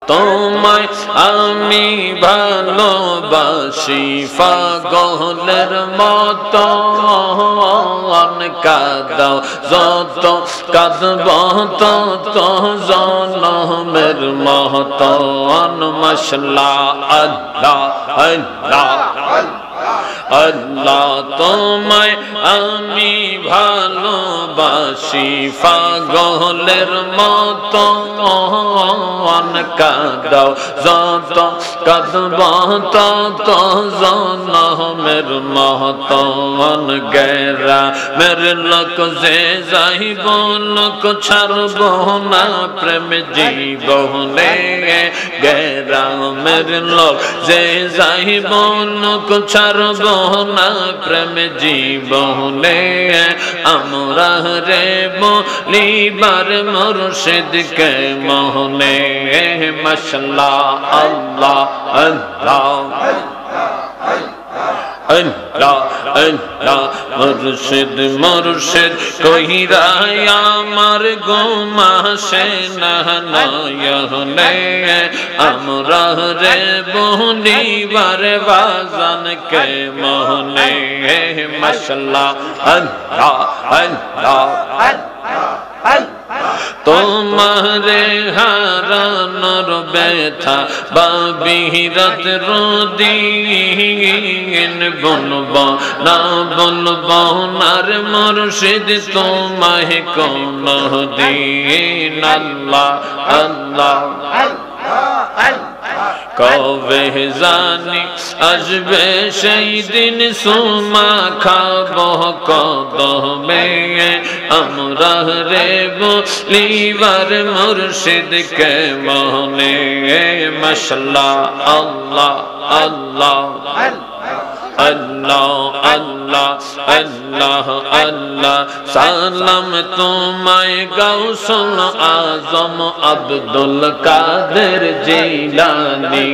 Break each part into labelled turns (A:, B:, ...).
A: তোমায় আমি ভালোবাসি পাগলের মতো কাঁদাও যত কাঁদব তত জনমের মহতন মশলা আল্লাহ আল্লাহ আল্লাহ তোমায় আমি ভালোবাসি পাগলের মতো কাঁদাও যত কাঁদব তত জনমের মহতন গেরা মেরে লোক যে যাইব লোক ছাড়ব না প্রেম জীবনে গেরা মেরে লোক যে যাইব লোক ছাড়ব না প্রেম জীবনে আমরা রে বলিবার মুর্শিদকে মোহনে মশলা আল্লাহ আল্লাহ আল্লাহ আল্লাহ মুর্শিদ মুর্শিদ কইরা আমার গোমাসে না নয়নে আমরা রে বলিবার বাজানকে মোহনে মশলা আল্লাহ আল্লাহ তোমারে হারানোর ব্যথা বাবিরত রুদিন বলবো না রে মুর্শিদ তোমায় কোন দিন আল্লাহ আল্লাহ কবে জানি আসবে সেই দিন সুমা খাবো কদমে আমরা রে বলিবার মুর্শিদকে মোহনে মশলা আল্লাহ আল্লাহ আল্লাহ আল্লাহ আল্লাহ আল্লাহ সালাম তোমায় গাউসুল আজম আব্দুল কাদের জিলানী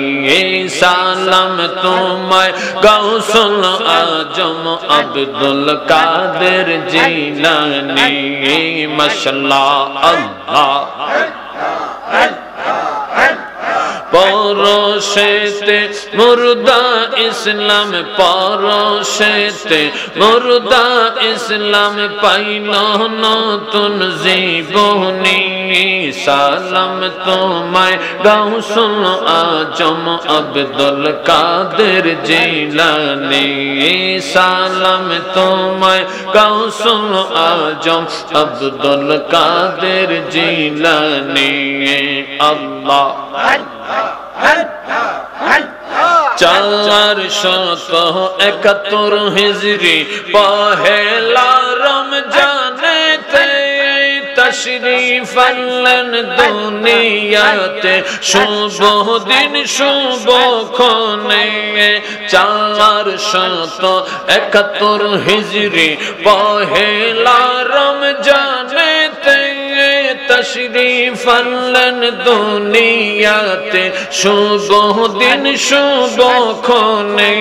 A: সালাম তোমায় গাউসুল আজম আব্দুল কাদের জিলানী মাশাআল্লাহ আল্লাহ পরশেতে মুর্দা ইসলাম পরশেতে মুর্দা ইসলাম পাইল নতুন জীবনী সালাম তোমায় গাউসুল আজম আব্দুল কাদের জিলানী সালাম তোমায় গাউসুল আজম আব্দুল কাদের জিলানী আল্লাহ 471 হিজরি পহেলা রমজানেতে তশরিফ আনলেন দুনিয়াতে শুভ দিন শুভ ক্ষণে 471 হিজরি পহেলা রমজানেতে তশরিফ আনলেন দুনিয়াতে শুভ দিন শুভ ক্ষণে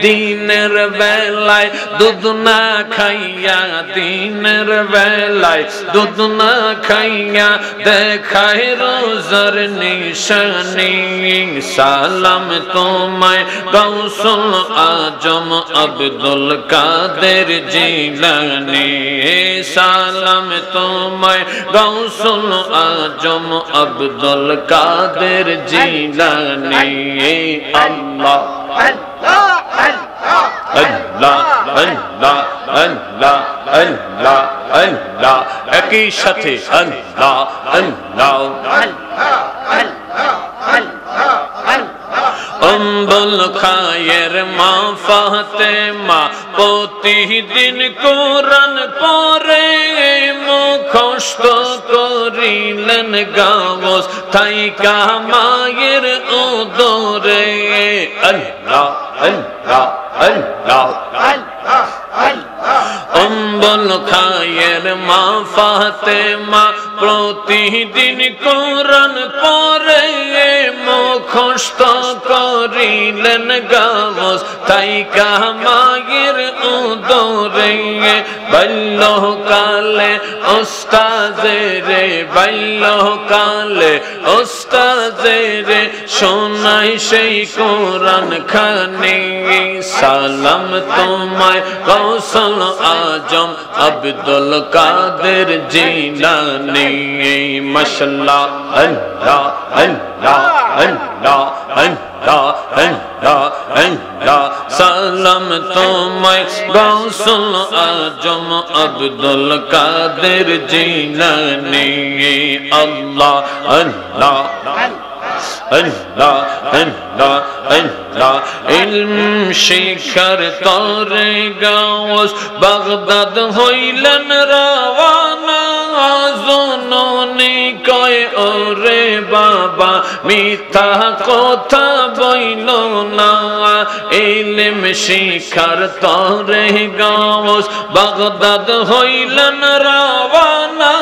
A: দিনের বেলায় দুধ না খাইয়া দিনের বেলায় দুধ না খাইয়া দেখায় রোজার নিশানি সালাম তোমায় গাউসুল আজম আব্দুল কাদের জিলানী সালাম তোমায় গাউসুল আজম আব্দুল কাদের জিলানী আল্লাহ আল্লাহ আল্লাহ আল্লাহ আল্লাহ আল্লাহ আল্লাহ একই সাথে আল্লাহ আল্লাহ উম্মুল খায়ের মা ফাতেমা প্রতিদিন কোরআন পড়ে মুখস্থ করিলেন গাওস থাইকা মায়ের উদরে আল্লাহ আল্লাহ আল্লাহ উম্মুল খায়ের মা ফাতেমা প্রতিদিন কোরআন পড়ে মুখস্থ করিলেন গাওস থাইকা মায়ের উদরে বাল্যকালে ওস্তাজেরে বাল্যকালে ওস্তাজেরে শোনাই সেই কোরআন খানি সালাম তোমায় গৌসুল আজম আব্দুল কাদের জিলানী মাশাআল্লাহ আল্লাহ আল্লাহ আল্লাহ আল্লাহ আল্লাহ আল্লাহ সালাম তোমায় গৌসুল আজম আব্দুল কাদের জিলানী আল্লাহ আল্লাহ আল্লাহ আল্লাহ আল্লাহ ইলম শিখার তরে গাওস বাগদাদ হইলেন রওয়ানা জননী কয় ওরে বাবা মিথ্যা কথা বইল না ইলম শিখার তরে গাওস বাগদাদ হইলেন রওয়ানা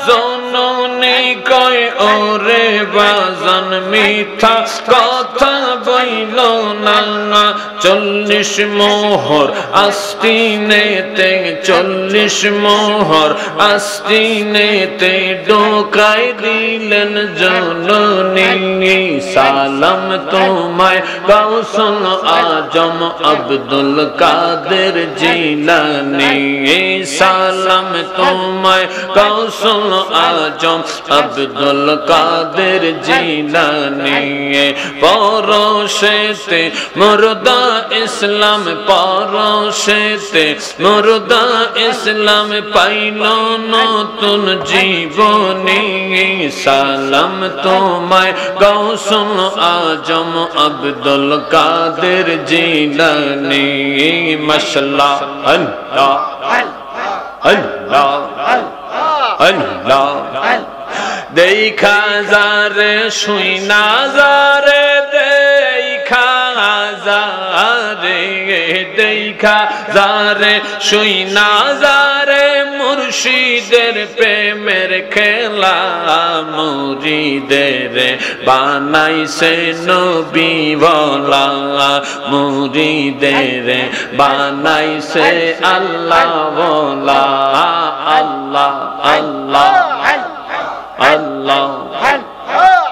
A: জননী কয় ওরে বাজান মিথ্যা কথা বইল না 40 মোহর আস্তিনেতে 40 মোহর আস্তিনেতে ঢোকাই দিলেন জননী সালাম তোমায় গৌসুল আজম আব্দুল কাদের জিলানী সালাম তোমায় গৌসুল আজম আব্দুল কাদের জিলানী পরশেতে মুর্দা ইসলাম পরশেতে মুর্দা ইসলাম পাইল নতুন জীবনী সালাম তোমায় গৌসুল আজম আব্দুল কাদের জিলানী মাশাআল্লাহ আল্লাহ আল্লাহ আল্লাহ দেখা যারে শুইনা যারে দেখা যারে দেখা যারে শুইনা যারে মুর্শিদের প্রেমের খেলা মুরিদের বানাইছে নবী ওয়ালা মুরিদের বানাইছে আল্লাহ ওয়ালা আল্লাহ আল্লাহ আল্লাহ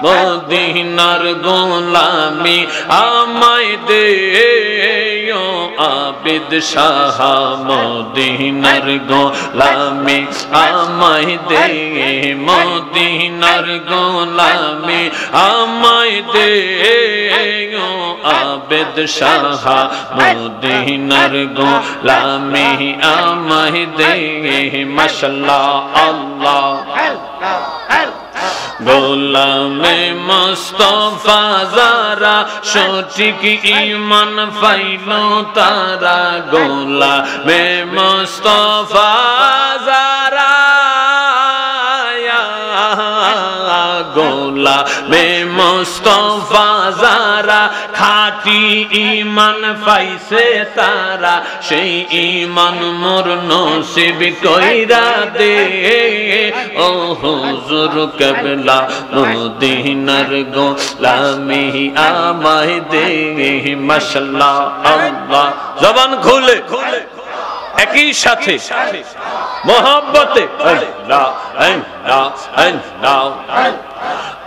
A: মদিনার গোলামি আমায় দে আবিদ শাহ মদিনার গোলামি আমায় দে মদিনার গোলামি আমায় দে আবিদ শাহ মদিনার গোলামি আমায় দে মাশাআল্লাহ আল্লাহ গোলামে মুস্তাফা যারা সঠিক ঈমান পাইল তারা গোলামে মুস্তাফা যারা গোলামে মুস্তাফা যারা খাঁটি ঈমান পাইছে তারা সেই ঈমান মোর নসিব কইরা দে ও হুজুর কেবলা মদিনার গোলামি আমায় দে মাশাআল্লাহ আল্লাহ জবান খুলে একই সাথে মোহাব্বতে আল্লাহ আল্লাহ আল্লাহ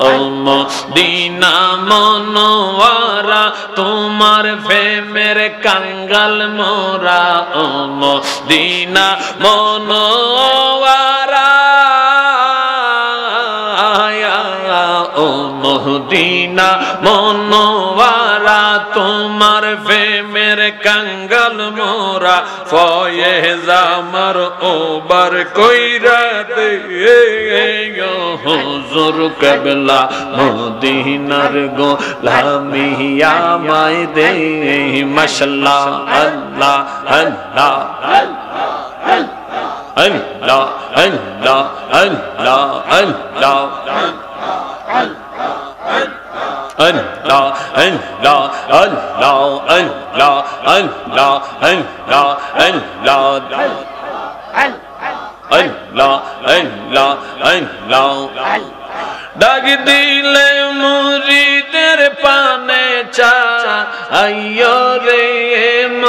A: ও মদিনা মনোয়ারা তোমার প্রেমের কাঙ্গাল মোরা ও মদিনা মনোয়ারা ও মদিনা মনোয়ারা তোমার প্রেমের কাঙ্গাল মোরা ফয়েজ আমার ওবার কইরা দে হুজুর কেবলা মদিনার গোলামি আমায় দে মাশাআল্লাহ আল্লাহ আল্লাহ আল্লাহ আল্লাহ আল্লাহ আল্লাহ Allah Allah Allah Allah Allah Allah Allah Allah Allah ডাক দিলে মুরিদের পানে চা আইয়ো রে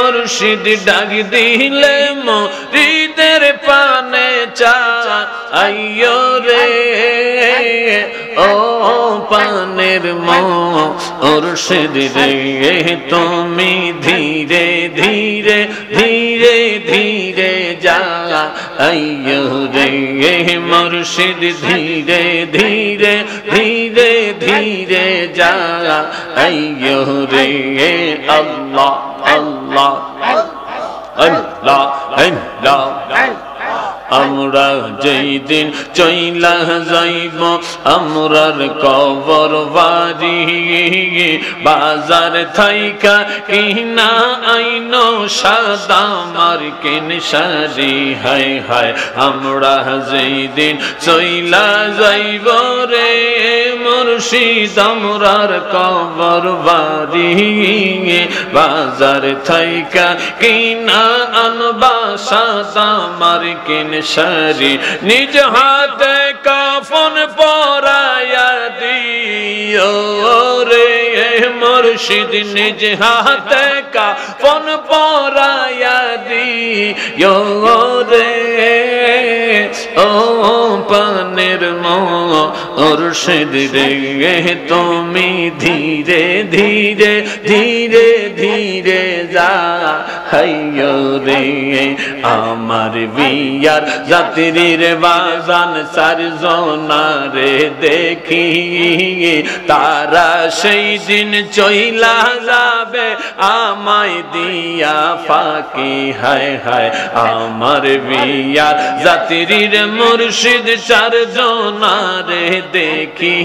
A: মুর্শিদ ডাক দিলে মুরিদের পানে চাইও রে ও পানের মুর্শিদ রে তুমি ধীরে ধীরে ধীরে ধীরে যাইও রে মুর্শিদ ধীরে ধীরে ধীরে ধীরে যাইও রে আল্লাহ আল্লাহ আল্লাহ আল্লাহ আমরা যেই দিন চইলা যাইব আমরার কবর বাড়ি বাজার থাইকা কিনা আইনো সাদা মার্কিন শাড়ি হায় হায় আমরা যেই দিন চইলা যাইব রে মুর্শিদ আমরার কবর বাড়ি বাজার থাইকা কিনা আনবা সাদা মার্কিন শাড়ি নিজ হাতে কাফন পরায়া দিও রে মুর্শিদ নিজ হাতে কাফন পরায়া দিও রে ও পানের মুর্শিদ রে তুমি ধীরে ধীরে ধীরে ধীরে যাইও রে আমার বিয়ার যাত্রীর বাজান চারজনারে দেখি তারা সেই দিন চইলা যাবে আমায় দিয়া ফাঁকি হায় হায় আমার বিয়ার যাত্রীর মুর্শিদ চারজনারে দেখি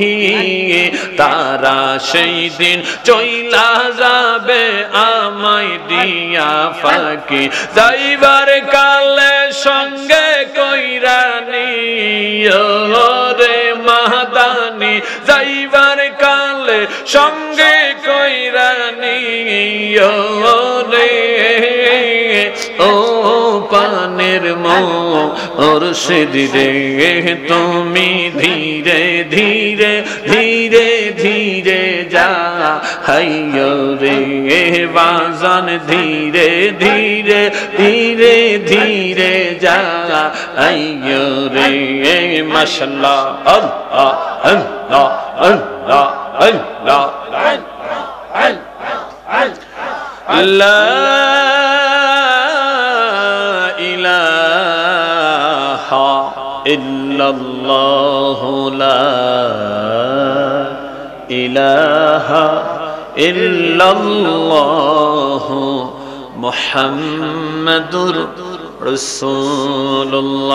A: তারা সেই দিন চইলা যাবে আমায় দিয়া ফাঁকি যাইবার কালে সঙ্গে কইরা নিও রে মাদানি যাইবার কালে সঙ্গে কইরা নিও রে ও পানের মুর্শিদ রে তুমি ধীরে ধীরে ধীরে ধীরে যাইও রে বাজান ধীরে ধীরে ধীরে ধীরে যাইও রে মাশাআল্লাহ আল্লাহ আল্লাহ আল্লাহ আল্লাহ লা ইলাহা ইল্লাল্লাহ লা ইলাহা ইল্লাল্লাহ মুহাম্মাদুর রাসূলুল্লাহ